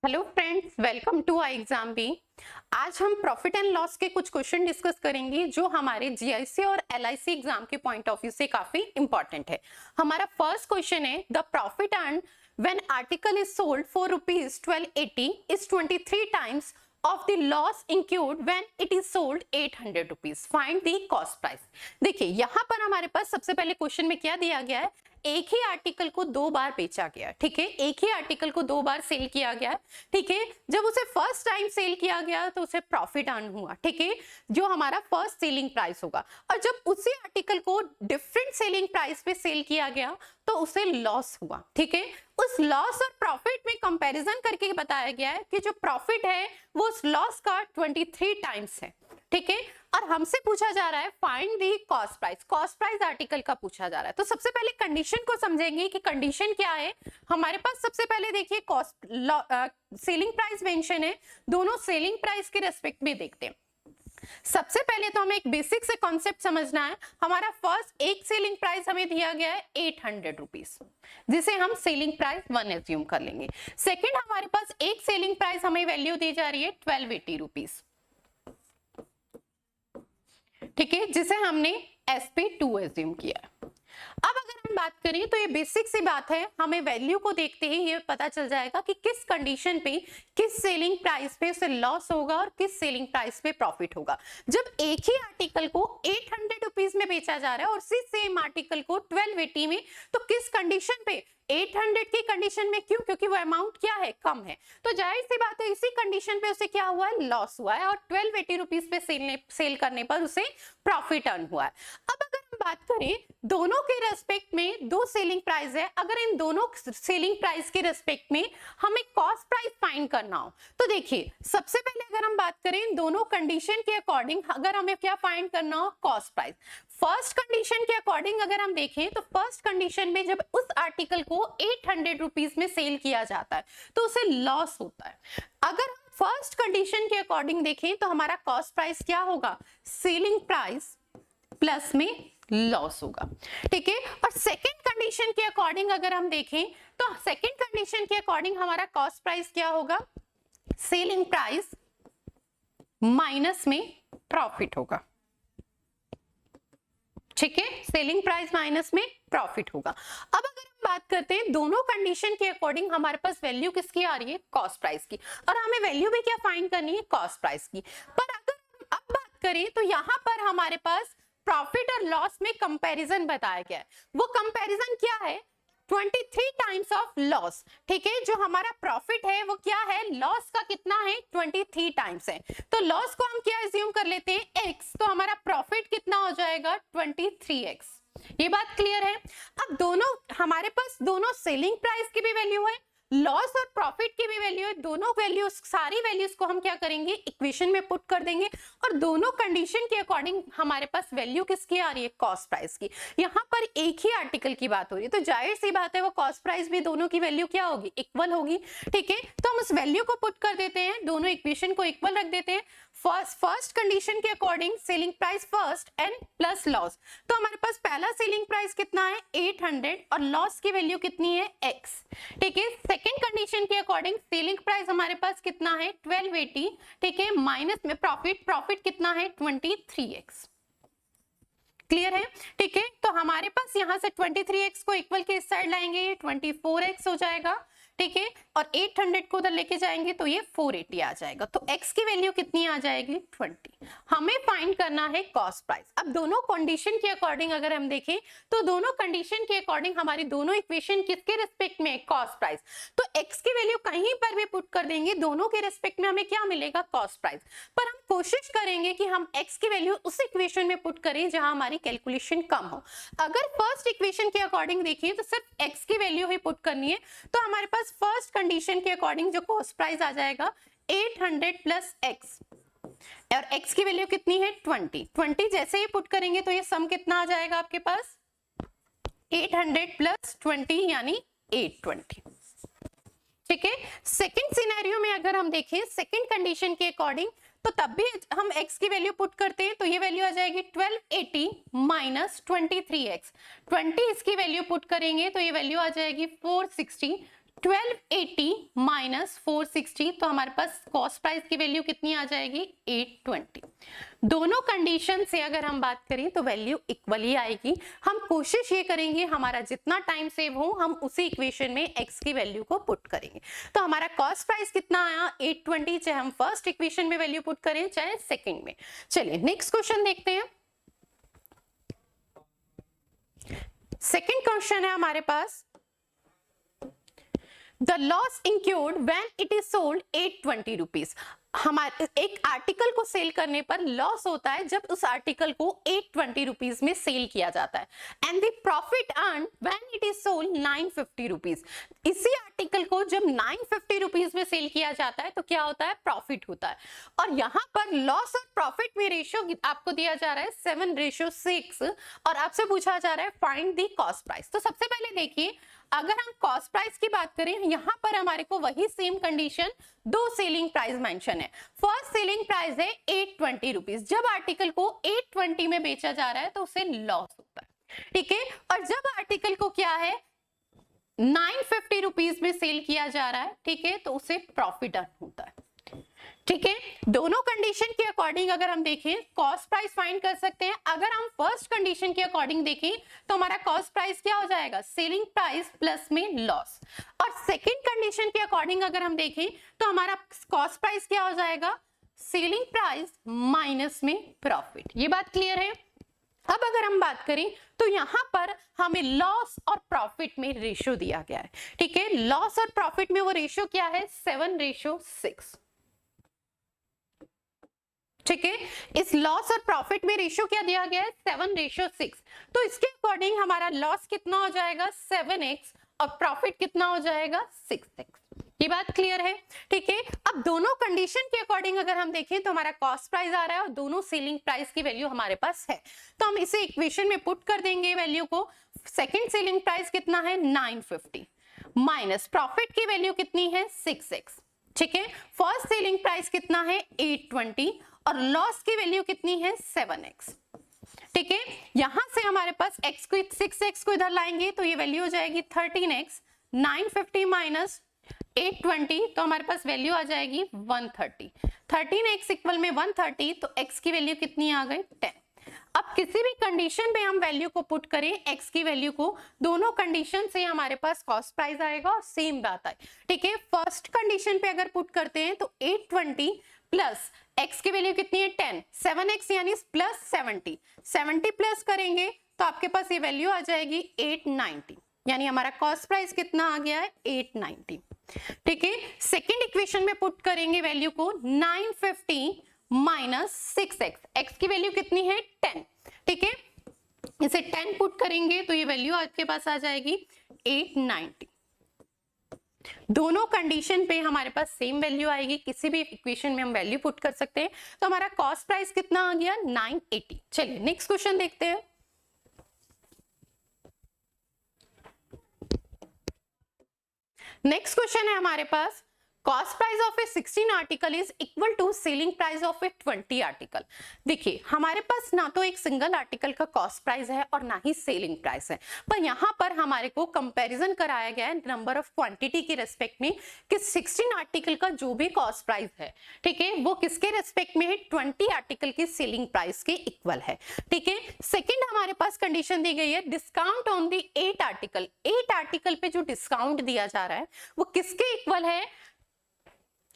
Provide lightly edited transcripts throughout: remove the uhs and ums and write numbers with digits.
Hello friends, welcome to I exam B. आज हम profit and loss के कुछ क्वेश्चन डिस्कस करेंगे जो हमारे जीआईसी और एलआईसी एग्जाम के पॉइंट ऑफ व्यू से काफी इंपॉर्टेंट है। हमारा फर्स्ट क्वेश्चन है the profit earn when article is sold for ₹1280 is 23 times of the loss incurred when it is sold 800 rupees. Find the cost price. देखिए यहाँ पर हमारे पास सबसे पहले क्वेश्चन में क्या दिया गया है, एक ही आर्टिकल को दो बार बेचा गया, ठीक है, एक ही आर्टिकल को दो बार सेल किया गया, ठीक है। जब उसे फर्स्ट टाइम सेल किया गया तो उसे प्रॉफिट अर्न हुआ, ठीक है, जो हमारा फर्स्ट सेलिंग प्राइस होगा। और जब उसी आर्टिकल को डिफरेंट सेलिंग प्राइस पे सेल किया गया तो उसे लॉस हुआ, ठीक है। उस लॉस और प्रॉफिट में कंपैरिजन करके बताया गया है कि जो प्रॉफिट है वो उस लॉस का 23 टाइम्स है, ठीक है। और हमसे पूछा जा रहा है find the cost price. Cost price article का पूछा जा रहा है, तो सबसे पहले कंडीशन को समझेंगे कि कंडीशन क्या है। हमारे पास सबसे पहले देखिए कॉस्ट सेलिंग प्राइस मेंशन है, दोनों सेलिंग प्राइस के रेस्पेक्ट में देखते हैं। सबसे पहले तो हमें एक बेसिक से कॉन्सेप्ट समझना है। हमारा फर्स्ट एक सेलिंग प्राइस हमें दिया गया है 800 रुपीज, जिसे हम सेलिंग प्राइस 1 एज्यूम कर लेंगे। सेकंड हमारे पास एक सेलिंग प्राइस हमें वैल्यू दी जा रही है 1280 रुपीज, ठीक है, जिसे हमने SP2 एज्यूम किया है। अब अगर हम बात करें तो ये बेसिक सी बात है, हमें वैल्यू को देखते ही ये पता चल जाएगा कि किस कंडीशन पे किस सेलिंग प्राइस पे उसे लॉस होगा और किस सेलिंग प्राइस पे प्रॉफिट होगा। जब एक ही आर्टिकल को 800 रुपीज में बेचा जा रहा है और उसी सेम आर्टिकल को 1280 में, तो किस कंडीशन पे 800 की कंडीशन में, क्यों? क्योंकि वो अमाउंट क्या है, कम है, तो जाहिर सी बात है इसी कंडीशन पे उसे क्या हुआ है, लॉस हुआ है, और 1280 रुपीज पे सेल करने पर उसे प्रॉफिट अर्न हुआ है। अब अगर हम बात करें दोनों के रेस्पेक्ट में, दो सेलिंग प्राइस है, अगर इन दोनों सेलिंग प्राइस के रेस्पेक्ट में हमें कॉस्ट प्राइस फाइंड करना हो तो देखिए सबसे पहले अगर हम बात करें इन दोनों कंडीशन के अकॉर्डिंग, अगर हमें क्या फाइंड करना हो, कॉस्ट प्राइस। फर्स्ट कंडीशन के अकॉर्डिंग अगर हम देखें तो फर्स्ट कंडीशन में जब उस आर्टिकल को 800 रुपीज में सेल किया जाता है तो उसे लॉस होता है। अगर हम फर्स्ट कंडीशन के अकॉर्डिंग देखें तो हमारा कॉस्ट प्राइस क्या होगा, सेलिंग प्राइस प्लस में लॉस होगा, ठीक है। और सेकंड कंडीशन के अकॉर्डिंग अगर हम देखें तो सेकंड कंडीशन के अकॉर्डिंग हमारा कॉस्ट प्राइस क्या होगा, सेलिंग प्राइस माइनस में प्रॉफिट होगा, ठीक है, सेलिंग प्राइस माइनस में प्रॉफिट होगा। अब अगर हम बात करते हैं दोनों कंडीशन के अकॉर्डिंग हमारे पास वैल्यू किसकी आ रही है, कॉस्ट प्राइस की, और हमें वैल्यू भी क्या फाइंड करनी है, कॉस्ट प्राइस की। पर अगर हम अब बात करें तो यहां पर हमारे पास प्रॉफिट और लॉस में कंपैरिजन बताया गया है। वो कंपैरिजन क्या है, 23 टाइम्स ऑफ लॉस, ठीक है। जो हमारा प्रॉफिट है वो क्या है, लॉस का कितना है, 23 टाइम्स है, तो लॉस को हम क्या एज्यूम कर लेते हैं, x, तो हमारा प्रॉफिट कितना हो जाएगा, 23x। ये बात क्लियर है। अब दोनों हमारे पास दोनों सेलिंग प्राइस की भी वैल्यू है, लॉस और प्रॉफिट की भी वैल्यू है, दोनों वैल्यूज, सारी वैल्यूज को हम क्या करेंगे, इक्वेशन में पुट कर देंगे, और दोनों कंडीशन के अकॉर्डिंग हमारे पास वैल्यू किसकी आ रही है, कॉस्ट प्राइस की। यहाँ पर एक ही आर्टिकल की बात हो रही है तो जाहिर सी बात है वो कॉस्ट प्राइस भी दोनों की वैल्यू क्या होगी, इक्वल होगी, ठीक है। तो हम उस वैल्यू को पुट कर देते हैं, दोनों इक्वेशन को इक्वल रख देते हैं। फर्स्ट कंडीशन के according selling price first and plus loss, तो हमारे पास पहला सेलिंग प्राइस कितना है, 800, और लॉस की वैल्यू कितनी है, x, ठीक है। सेकंड कंडीशन के अकॉर्डिंग सेलिंग प्राइस हमारे पास कितना है, 1280, ठीक है, माइनस में प्रॉफिट कितना है, 23x। क्लियर है, ठीक है। तो हमारे पास यहां से 23x को इक्वल के इस साइड लाएंगे, ये 24x हो जाएगा, ठीक है, और 800 को उधर लेके जाएंगे तो ये 480 आ जाएगा, तो x की वैल्यू कितनी आ जाएगी, 20। हमें फाइंड करना है कॉस्ट प्राइस। अब दोनों कंडीशन के अकॉर्डिंग अगर हम देखें तो दोनों कंडीशन के अकॉर्डिंग हमारी दोनों इक्वेशन किसके रिस्पेक्ट में है, कॉस्ट प्राइस, तो x की वैल्यू कहीं पर भी पुट कर देंगे, दोनों के रिस्पेक्ट में हमें क्या मिलेगा, कॉस्ट प्राइस। पर हम कोशिश करेंगे कि हम x की वैल्यू उस इक्वेशन में पुट करें जहां हमारी कैलकुलेशन कम हो। अगर फर्स्ट इक्वेशन के अकॉर्डिंग देखें तो सिर्फ x की वैल्यू ही पुट करनी है, तो हमारे पास फर्स्ट कंडीशन के अकॉर्डिंग जो कॉस्ट प्राइस आ जाएगा 800 प्लस x, और x की वैल्यू कितनी है, 20 जैसे ही पुट करेंगे तो ये सम कितना आ जाएगा आपके पास, 800 प्लस 20 यानी 820, ठीक है। सेकंड सिनेरियो में अगर हम देखें सेकंड कंडीशन के अकॉर्डिंग तो तब भी हम x की वैल्यू पुट करते हैं तो ये वैल्यू आ जाएगी 1280 माइनस 23x, 20 इसकी वैल्यू पुट करेंगे तो ये वैल्यू आ जाएगी 460, 1280 माइनस 460, तो हमारे पास कॉस्ट प्राइस की वैल्यू कितनी आ जाएगी 820। दोनों कंडीशन से अगर हम बात करें तो वैल्यू इक्वली आएगी। हम कोशिश ये करेंगे हमारा जितना टाइम सेव हो हम उसी इक्वेशन में x की वैल्यू को पुट करेंगे। तो हमारा कॉस्ट प्राइस कितना आया 820, चाहे हम फर्स्ट इक्वेशन में वैल्यू पुट करें चाहे सेकंड में। चलिए नेक्स्ट क्वेश्चन देखते हैं। सेकंड क्वेश्चन है हमारे पास, The loss incurred when it is sold 820 rupees। हमारे एक आर्टिकल को सेल करने पर लॉस होता है जब उस आर्टिकल को 820 रुपीज में सेल किया जाता है, and the profit earn when it is sold 950 rupees. इसी आर्टिकल को जब 950 रुपीज में सेल किया जाता है तो क्या होता है, प्रॉफिट होता है। और यहाँ पर लॉस और प्रॉफिट में रेशियो आपको दिया जा रहा है 7:6 और आपसे पूछा जा रहा है फाइंड द कॉस्ट प्राइस। तो सबसे पहले देखिए, अगर हम कॉस्ट प्राइस की बात करें यहाँ पर हमारे को वही सेम कंडीशन, दो सेलिंग प्राइस मेंशन है। फर्स्ट सेलिंग प्राइस है 820 रुपीज। जब आर्टिकल को 820 में बेचा जा रहा है तो उसे लॉस होता है, ठीक है। और जब आर्टिकल को क्या है 950 रुपीज में सेल किया जा रहा है, ठीक है, तो उसे प्रॉफिट अर्न होता है, ठीक है। दोनों कंडीशन के अकॉर्डिंग अगर हम देखें कॉस्ट प्राइस फाइंड कर सकते हैं। अगर हम फर्स्ट कंडीशन के अकॉर्डिंग देखें तो हमारा कॉस्ट प्राइस क्या हो जाएगा, सेलिंग प्राइस प्लस में लॉस। और सेकंड कंडीशन के अकॉर्डिंग अगर हम देखें तो हमारा कॉस्ट प्राइस क्या हो जाएगा, सेलिंग प्राइस माइनस में प्रॉफिट। ये बात क्लियर है। अब अगर हम बात करें तो यहां पर हमें लॉस और प्रॉफिट में रेशियो दिया गया है, ठीक है। लॉस और प्रॉफिट में वो रेशियो क्या है 7:6, ठीक है। इस लॉस और प्रॉफिट में रेशियो क्या दिया गया है 7:6। तो इसके अकॉर्डिंग हमारा लॉस कितना हो जाएगा 7x और प्रॉफिट कितना हो जाएगा 6x। ये बात क्लियर है, ठीक है। अब दोनों कंडीशन के अकॉर्डिंग अगर हम देखें तो हमारा कॉस्ट प्राइस आ रहा है और दोनों सेलिंग प्राइस की वैल्यू हमारे पास है, तो हम इसे इक्वेशन में पुट कर देंगे वैल्यू को। सेकंड सेलिंग प्राइस कितना है 950 माइनस प्रॉफिट की वैल्यू कितनी है 6x, ठीक है। फर्स्ट सेलिंग प्राइस कितना है 820 और लॉस की वैल्यू कितनी है 7x, ठीक है। यहां से हमारे पास x को 6x को इधर लाएंगे तो ये वैल्यू हो जाएगी 13x। 950 माइनस 820 तो हमारे पास वैल्यू आ जाएगी 130। 13x इक्वल में 130 तो x की वैल्यू कितनी आ गई 10। अब किसी भी कंडीशन में हम वैल्यू को पुट करें x की वैल्यू को, दोनों कंडीशन से हमारे पास कॉस्ट प्राइस आएगा और सेम बात है, ठीक है। फर्स्ट कंडीशन पे अगर पुट करते हैं तो 820 प्लस x की वैल्यू कितनी है 10, 7x यानी प्लस 70 प्लस करेंगे तो आपके पास ये वैल्यू आ जाएगी 890, यानी हमारा कॉस्ट प्राइस कितना आ गया है 890, ठीक है। सेकेंड इक्वेशन में पुट करेंगे वैल्यू को 950 माइनस 6x, x की वैल्यू कितनी है 10, ठीक है। इसे 10 पुट करेंगे तो ये वैल्यू आपके पास आ जाएगी 890। दोनों कंडीशन पे हमारे पास सेम वैल्यू आएगी, किसी भी इक्वेशन में हम वैल्यू पुट कर सकते हैं। तो हमारा कॉस्ट प्राइस कितना आ गया 980। चलिए नेक्स्ट क्वेश्चन देखते हैं। नेक्स्ट क्वेश्चन है हमारे पास, cost price of a 16 article is equal to selling price of a 20 article. देखिए हमारे पास ना तो एक सिंगल आर्टिकल का कॉस्ट प्राइस है और ना ही सेलिंग प्राइस है, पर यहाँ पर हमारे को कंपैरिजन कराया गया है नंबर ऑफ क्वांटिटी के रेस्पेक्ट में कि 16 आर्टिकल का जो भी कॉस्ट प्राइस है, ठीक है, वो किसके रेस्पेक्ट में है 20 आर्टिकल की सेलिंग प्राइस के इक्वल है, ठीक है। सेकेंड हमारे पास कंडीशन दी गई है discount on the 8 article. 8 article पे जो डिस्काउंट दिया जा रहा है वो किसके इक्वल है,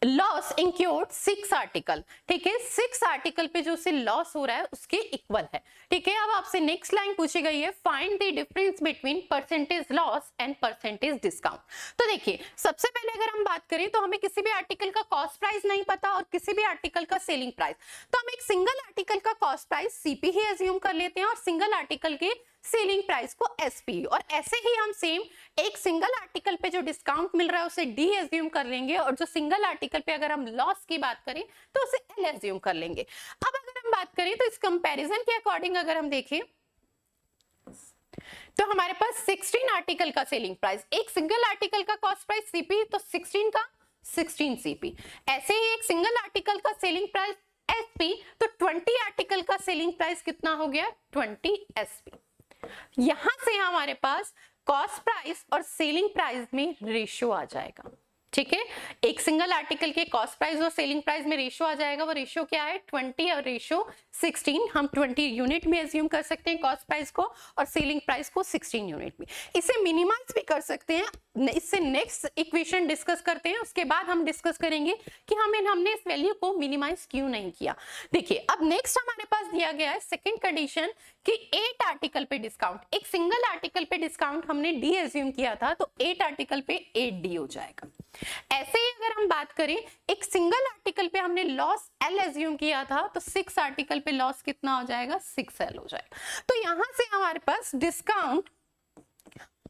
लॉस इंक्योर्ड 6 आर्टिकल, ठीक है। 6 आर्टिकल पे जो से लॉस हो रहा है उसके इक्वल है, ठीक है। अब आपसे नेक्स्ट लाइन पूछी गई है find the difference between percentage loss and percentage discount. तो देखिए सबसे पहले अगर हम बात करें तो हमें किसी भी आर्टिकल का कॉस्ट प्राइस नहीं पता और किसी भी आर्टिकल का सेलिंग प्राइस, तो हम एक सिंगल आर्टिकल का कॉस्ट प्राइस सीपी ही एज्यूम कर लेते हैं और सिंगल आर्टिकल के सेलिंग प्राइस को एसपी, और ऐसे ही हम सेम एक सिंगल आर्टिकल पे जो डिस्काउंट मिल रहा है उसे डी एज्यूम कर लेंगे और जो सिंगल आर्टिकल पे अगर हम लॉस की बात करें तो उसे एल एज्यूम कर लेंगे। अब अगर हम बात करें तो इस कंपैरिजन के अकॉर्डिंग अगर हम देखें तो हमारे पास 16 आर्टिकल का सेलिंग प्राइस, एक सिंगल आर्टिकल का कॉस्ट प्राइस सीपी तो 16 का 16 सीपी, ऐसे ही एक सिंगल आर्टिकल का सेलिंग प्राइस एसपी तो 20 आर्टिकल का सेलिंग प्राइस कितना हो गया 20 एसपी। यहां से हमारे पास कॉस्ट प्राइस और सेलिंग प्राइस में रेशियो आ जाएगा। ठीक है, एक सिंगल आर्टिकल के कॉस्ट प्राइस और सेलिंग प्राइस में रेशियो आ जाएगा। वो रेशियो क्या है? 20 और रेशियो 16। हम 20 यूनिट में एज्यूम कर सकते हैं कॉस्ट प्राइस को और सेलिंग प्राइस को 16 यूनिट में। इसे मिनिमाइज भी कर सकते हैं। इससे नेक्स्ट इक्वेशन डिस्कस करते हैं, उसके बाद हम डिस्कस करेंगे कि हमने इस वैल्यू को मिनिमाइज क्यों नहीं किया। देखिए, अब नेक्स्ट हमारे पास दिया गया है सेकंड कंडीशन कि 8 आर्टिकल पे डिस्काउंट, एक सिंगल आर्टिकल पे डिस्काउंट हमने डी एज्यूम किया था, तो 8 आर्टिकल पे 8 डी हो जाएगा। ऐसे ही अगर हम बात करें, एक सिंगल आर्टिकल पे हमने लॉस एल एज्यूम किया था, तो 6 आर्टिकल पे लॉस कितना हो जाएगा? 6L हो जाएगा। तो यहां से हमारे पास डिस्काउंट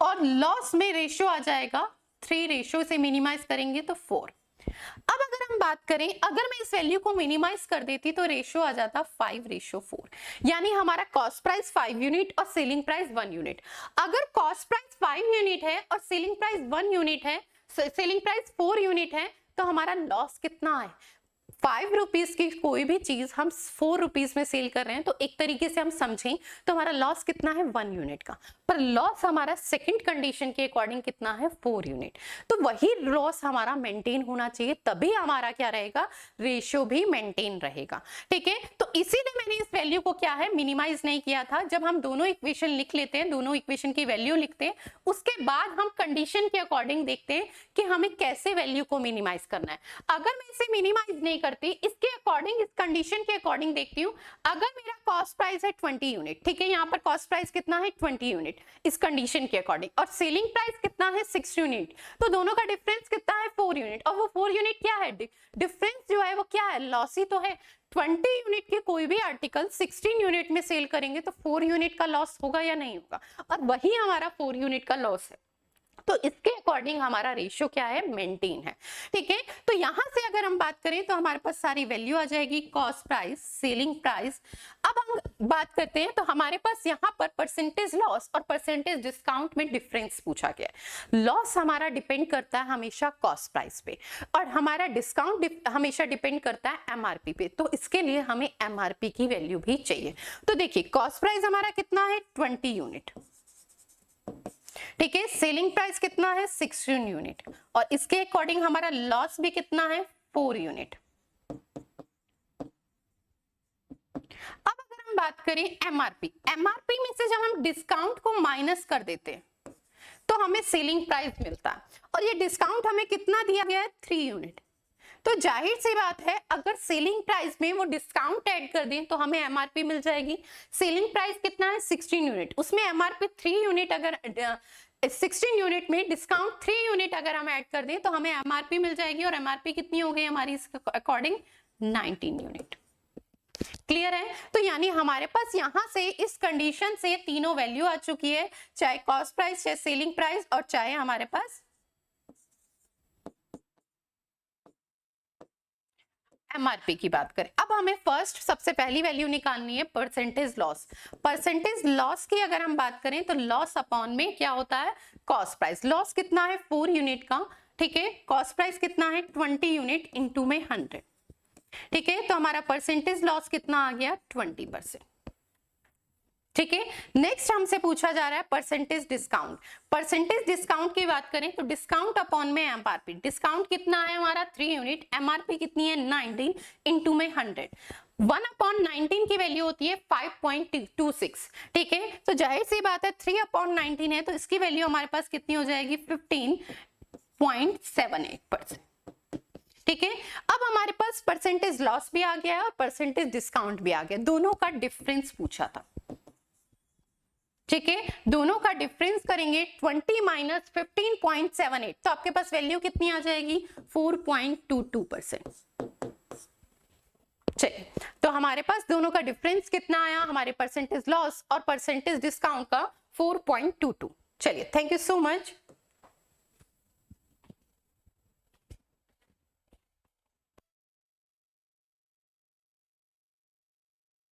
और लॉस में रेशियो आ जाएगा 3, रेशियो से मिनिमाइज करेंगे तो 4। अब अगर हम बात करें, अगर मैं इस वैल्यू को मिनिमाइज कर देती तो रेशियो आ जाता 5:4, यानी हमारा कॉस्ट प्राइस 5 यूनिट और सेलिंग प्राइस 1 यूनिट। अगर कॉस्ट प्राइस 5 यूनिट है और सेलिंग प्राइस 1 यूनिट है, सेलिंग प्राइस 4 यूनिट है, तो हमारा लॉस कितना है? 5 रुपीज की कोई भी चीज हम 4 रुपीज में सेल कर रहे हैं, तो एक तरीके से हम समझें तो हमारा लॉस कितना है? 1 यूनिट का। पर लॉस हमारा सेकंड कंडीशन के अकॉर्डिंग कितना है? 4 यूनिट। तो वही लॉस हमारा मेंटेन होना चाहिए, तभी हमारा क्या रहेगा? रेशियो भी मेंटेन रहेगा। ठीक है, तो इसीलिए मैंने इस वैल्यू को क्या है? मिनिमाइज नहीं किया था। जब हम दोनों इक्वेशन लिख लेते हैं, दोनों इक्वेशन की वैल्यू लिखते हैं, उसके बाद हम कंडीशन के अकॉर्डिंग देखते हैं कि हमें कैसे वैल्यू को मिनिमाइज करना है। अगर मैं इसे मिनिमाइज नहीं करती, इसके अकॉर्डिंग, इस कंडीशन के अकॉर्डिंग देखती हूं, अगर मेरा कॉस्ट प्राइस है 20 यूनिट, ठीक है, यहाँ पर कॉस्ट प्राइस कितना है? 20 यूनिट इस कंडीशन के अकॉर्डिंग, और सेलिंग प्राइस कितना है? 6 यूनिट, तो दोनों का डिफरेंस कितना है? 4 यूनिट। और वो 4 यूनिट क्या है? डिफरेंस जो है वो क्या है? लॉस ही तो है। 20 यूनिट के कोई भी आर्टिकल 16 यूनिट में सेल करेंगे तो 4 यूनिट का लॉस होगा या नहीं होगा? और वही हमारा 4 यूनिट का लॉस है। तो इसके अकॉर्डिंग हमारा रेशियो क्या है? मेंटेन है। ठीक है, तो यहां से अगर हम बात करें तो हमारे पास सारी वैल्यू आ जाएगी, कॉस्ट प्राइस, सेलिंग प्राइस। अब हम बात करते हैं, तो हमारे पास यहाँ पर परसेंटेज लॉस और परसेंटेज डिस्काउंट में डिफरेंस पूछा गया है। लॉस हमारा डिपेंड करता है हमेशा कॉस्ट प्राइस पे, और हमारा डिस्काउंट हमेशा डिपेंड करता है एमआरपी पे। तो इसके लिए हमें एमआरपी की वैल्यू भी चाहिए। तो देखिए, कॉस्ट प्राइस हमारा कितना है? 20 यूनिट। ठीक है, सेलिंग प्राइस कितना है? 16 यूनिट, और इसके अकॉर्डिंग हमारा लॉस भी कितना है? 4 यूनिट। अब अगर हम बात करें एमआरपी, एमआरपी में से जब हम डिस्काउंट को माइनस कर देते हैं तो हमें सेलिंग प्राइस मिलता है, और ये डिस्काउंट हमें कितना दिया गया है? 3 यूनिट। तो जाहिर सी बात है, अगर सेलिंग प्राइस में वो डिस्काउंट ऐड कर दें तो हमें एमआरपी मिल जाएगी। सेलिंग प्राइस कितना है? 16 यूनिट, उसमें एमआरपी 3 यूनिट, अगर 16 यूनिट में डिस्काउंट 3 यूनिट अगर हम ऐड कर दें तो हमें एमआरपी मिल जाएगी, और एमआरपी कितनी हो गई हमारी इसके अकॉर्डिंग? 19 यूनिट। क्लियर है? तो यानी हमारे पास यहां से इस कंडीशन से तीनों वैल्यू आ चुकी है, चाहे कॉस्ट प्राइस, चाहे सेलिंग प्राइस, और चाहे हमारे पास एमआरपी की बात करें। अब हमें फर्स्ट सबसे पहली वैल्यू निकालनी है परसेंटेज लॉस। परसेंटेज लॉस की अगर हम बात करें तो लॉस अपॉन में क्या होता है? Cost price. लॉस कितना है? 4 यूनिट का। ठीक है, कॉस्ट प्राइस कितना है? 20 यूनिट इंटू में 100। ठीक है, तो हमारा परसेंटेज लॉस कितना आ गया? 20%। ठीक है, नेक्स्ट हमसे पूछा जा रहा है परसेंटेज डिस्काउंट। परसेंटेज डिस्काउंट की बात करें तो डिस्काउंट अपॉन में एमआरपी। डिस्काउंट कितना है हमारा? 3 यूनिट। एमआरपी कितनी है? 19 इंटू में 100। 1/19 की वैल्यू होती है 5.26। ठीक है, तो जाहिर सी बात है 3/19 है, तो इसकी वैल्यू हमारे पास कितनी हो जाएगी? 15.78%। ठीक है, अब हमारे पास परसेंटेज लॉस भी आ गया है और परसेंटेज डिस्काउंट भी आ गया, दोनों का डिफरेंस पूछा था। ठीक है, दोनों का डिफरेंस करेंगे 20 माइनस 15.78, तो आपके पास वैल्यू कितनी आ जाएगी? 4.22%। चलिए, तो हमारे पास दोनों का डिफरेंस कितना आया? हमारे परसेंटेज लॉस और परसेंटेज डिस्काउंट का 4.22। चलिए, थैंक यू सो मच।